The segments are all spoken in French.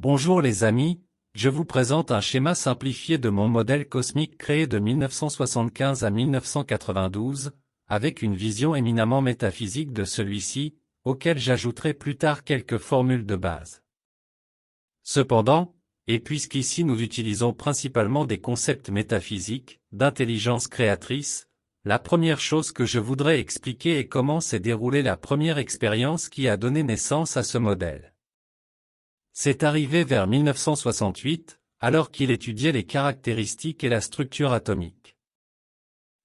Bonjour les amis, je vous présente un schéma simplifié de mon modèle cosmique créé de 1975 à 1992, avec une vision éminemment métaphysique de celui-ci, auquel j'ajouterai plus tard quelques formules de base. Cependant, et puisqu'ici nous utilisons principalement des concepts métaphysiques, d'intelligence créatrice, la première chose que je voudrais expliquer est comment s'est déroulée la première expérience qui a donné naissance à ce modèle. C'est arrivé vers 1968, alors qu'il étudiait les caractéristiques et la structure atomique.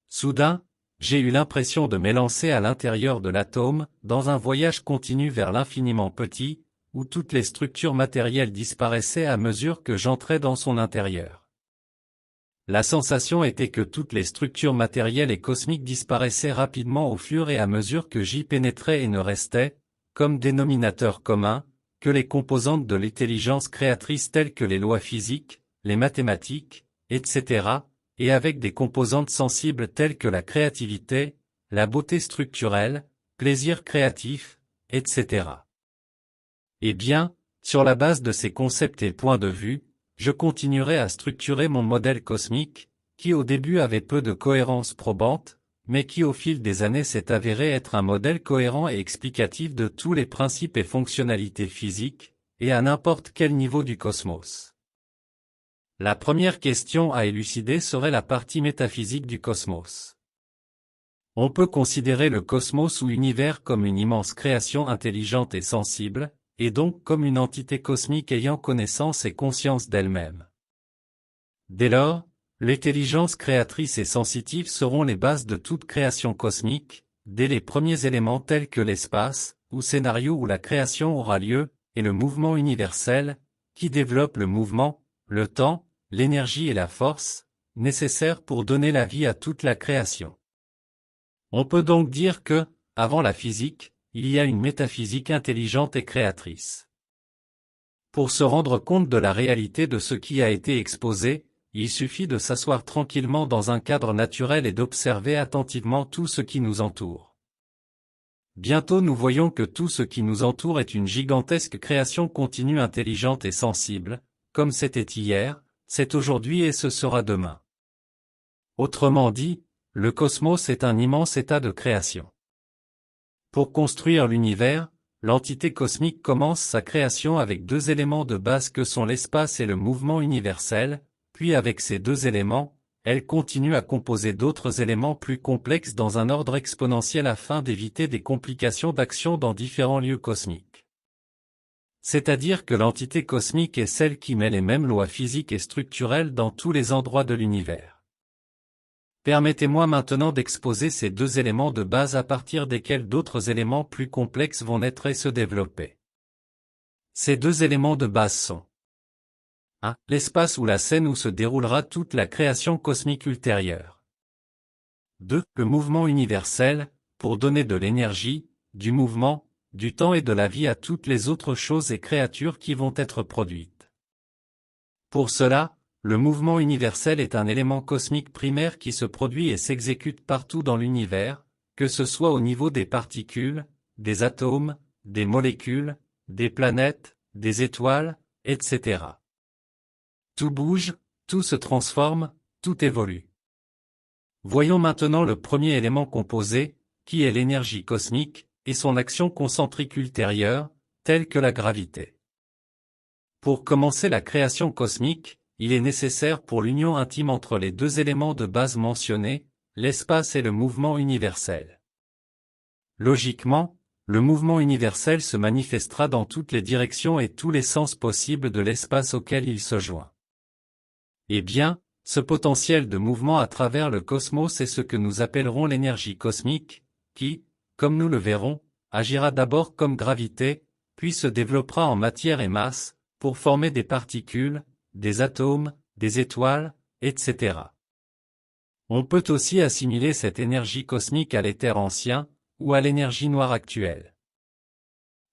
Soudain, j'ai eu l'impression de m'élancer à l'intérieur de l'atome, dans un voyage continu vers l'infiniment petit, où toutes les structures matérielles disparaissaient à mesure que j'entrais dans son intérieur. La sensation était que toutes les structures matérielles et cosmiques disparaissaient rapidement au fur et à mesure que j'y pénétrais et ne restaient, comme dénominateur commun, que les composantes de l'intelligence créatrice telles que les lois physiques, les mathématiques, etc., et avec des composantes sensibles telles que la créativité, la beauté structurelle, plaisir créatif, etc. Eh bien, sur la base de ces concepts et points de vue, je continuerai à structurer mon modèle cosmique, qui au début avait peu de cohérence probante, mais qui au fil des années s'est avéré être un modèle cohérent et explicatif de tous les principes et fonctionnalités physiques, et à n'importe quel niveau du cosmos. La première question à élucider serait la partie métaphysique du cosmos. On peut considérer le cosmos ou univers comme une immense création intelligente et sensible, et donc comme une entité cosmique ayant connaissance et conscience d'elle-même. Dès lors, l'intelligence créatrice et sensitive seront les bases de toute création cosmique, dès les premiers éléments tels que l'espace, ou scénario où la création aura lieu, et le mouvement universel, qui développe le mouvement, le temps, l'énergie et la force, nécessaires pour donner la vie à toute la création. On peut donc dire que, avant la physique, il y a une métaphysique intelligente et créatrice. Pour se rendre compte de la réalité de ce qui a été exposé, il suffit de s'asseoir tranquillement dans un cadre naturel et d'observer attentivement tout ce qui nous entoure. Bientôt nous voyons que tout ce qui nous entoure est une gigantesque création continue intelligente et sensible, comme c'était hier, c'est aujourd'hui et ce sera demain. Autrement dit, le cosmos est un immense état de création. Pour construire l'univers, l'entité cosmique commence sa création avec deux éléments de base que sont l'espace et le mouvement universel, puis avec ces deux éléments, elle continue à composer d'autres éléments plus complexes dans un ordre exponentiel afin d'éviter des complications d'action dans différents lieux cosmiques. C'est-à-dire que l'entité cosmique est celle qui met les mêmes lois physiques et structurelles dans tous les endroits de l'univers. Permettez-moi maintenant d'exposer ces deux éléments de base à partir desquels d'autres éléments plus complexes vont naître et se développer. Ces deux éléments de base sont 1. L'espace ou la scène où se déroulera toute la création cosmique ultérieure. 2. Le mouvement universel, pour donner de l'énergie, du mouvement, du temps et de la vie à toutes les autres choses et créatures qui vont être produites. Pour cela, le mouvement universel est un élément cosmique primaire qui se produit et s'exécute partout dans l'univers, que ce soit au niveau des particules, des atomes, des molécules, des planètes, des étoiles, etc. Tout bouge, tout se transforme, tout évolue. Voyons maintenant le premier élément composé, qui est l'énergie cosmique, et son action concentrique ultérieure, telle que la gravité. Pour commencer la création cosmique, il est nécessaire pour l'union intime entre les deux éléments de base mentionnés, l'espace et le mouvement universel. Logiquement, le mouvement universel se manifestera dans toutes les directions et tous les sens possibles de l'espace auquel il se joint. Eh bien, ce potentiel de mouvement à travers le cosmos est ce que nous appellerons l'énergie cosmique, qui, comme nous le verrons, agira d'abord comme gravité, puis se développera en matière et masse, pour former des particules, des atomes, des étoiles, etc. On peut aussi assimiler cette énergie cosmique à l'éther ancien, ou à l'énergie noire actuelle.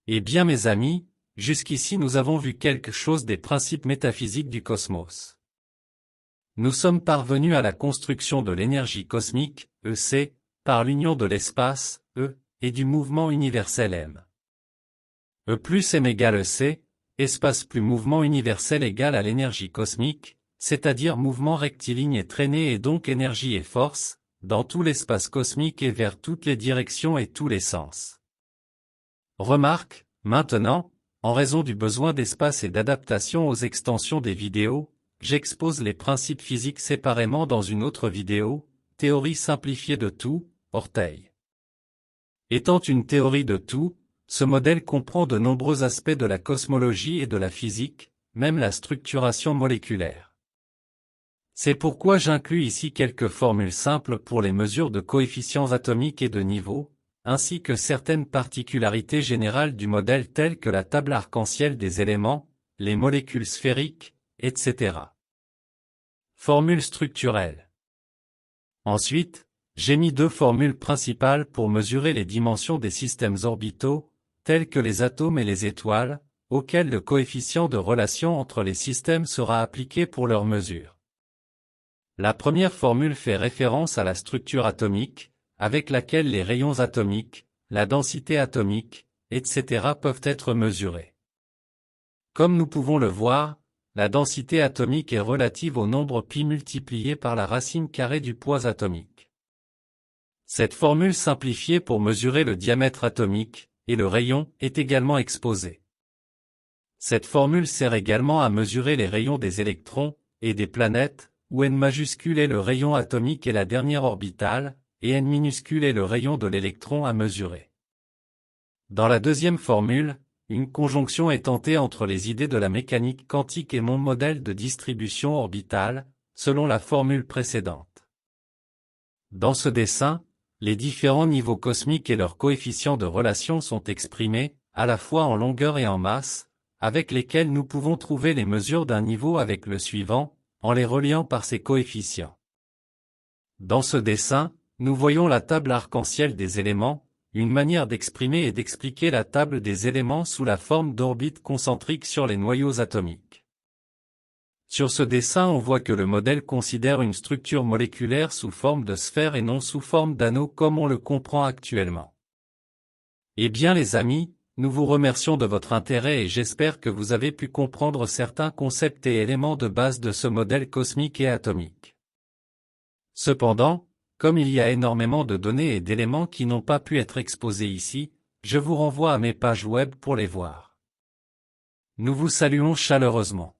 Eh bien mes amis, jusqu'ici nous avons vu quelque chose des principes métaphysiques du cosmos. Nous sommes parvenus à la construction de l'énergie cosmique, EC, par l'union de l'espace, E, et du mouvement universel M. E plus M égale EC, espace plus mouvement universel égale à l'énergie cosmique, c'est-à-dire mouvement rectiligne et traînée et donc énergie et force, dans tout l'espace cosmique et vers toutes les directions et tous les sens. Remarque, maintenant, en raison du besoin d'espace et d'adaptation aux extensions des vidéos, j'expose les principes physiques séparément dans une autre vidéo, théorie simplifiée de tout, orteil. Étant une théorie de tout, ce modèle comprend de nombreux aspects de la cosmologie et de la physique, même la structuration moléculaire. C'est pourquoi j'inclus ici quelques formules simples pour les mesures de coefficients atomiques et de niveau, ainsi que certaines particularités générales du modèle telles que la table arc-en-ciel des éléments, les molécules sphériques, etc. Formules structurelles. Ensuite, j'ai mis deux formules principales pour mesurer les dimensions des systèmes orbitaux, tels que les atomes et les étoiles, auxquels le coefficient de relation entre les systèmes sera appliqué pour leur mesure. La première formule fait référence à la structure atomique, avec laquelle les rayons atomiques, la densité atomique, etc. peuvent être mesurés. Comme nous pouvons le voir, la densité atomique est relative au nombre pi multiplié par la racine carrée du poids atomique. Cette formule simplifiée pour mesurer le diamètre atomique, et le rayon, est également exposée. Cette formule sert également à mesurer les rayons des électrons, et des planètes, où n majuscule est le rayon atomique et la dernière orbitale, et n minuscule est le rayon de l'électron à mesurer. Dans la deuxième formule, une conjonction est tentée entre les idées de la mécanique quantique et mon modèle de distribution orbitale, selon la formule précédente. Dans ce dessin, les différents niveaux cosmiques et leurs coefficients de relation sont exprimés, à la fois en longueur et en masse, avec lesquels nous pouvons trouver les mesures d'un niveau avec le suivant, en les reliant par ses coefficients. Dans ce dessin, nous voyons la table arc-en-ciel des éléments, une manière d'exprimer et d'expliquer la table des éléments sous la forme d'orbites concentriques sur les noyaux atomiques. Sur ce dessin, on voit que le modèle considère une structure moléculaire sous forme de sphère et non sous forme d'anneau comme on le comprend actuellement. Eh bien les amis, nous vous remercions de votre intérêt et j'espère que vous avez pu comprendre certains concepts et éléments de base de ce modèle cosmique et atomique. Cependant, comme il y a énormément de données et d'éléments qui n'ont pas pu être exposés ici, je vous renvoie à mes pages web pour les voir. Nous vous saluons chaleureusement.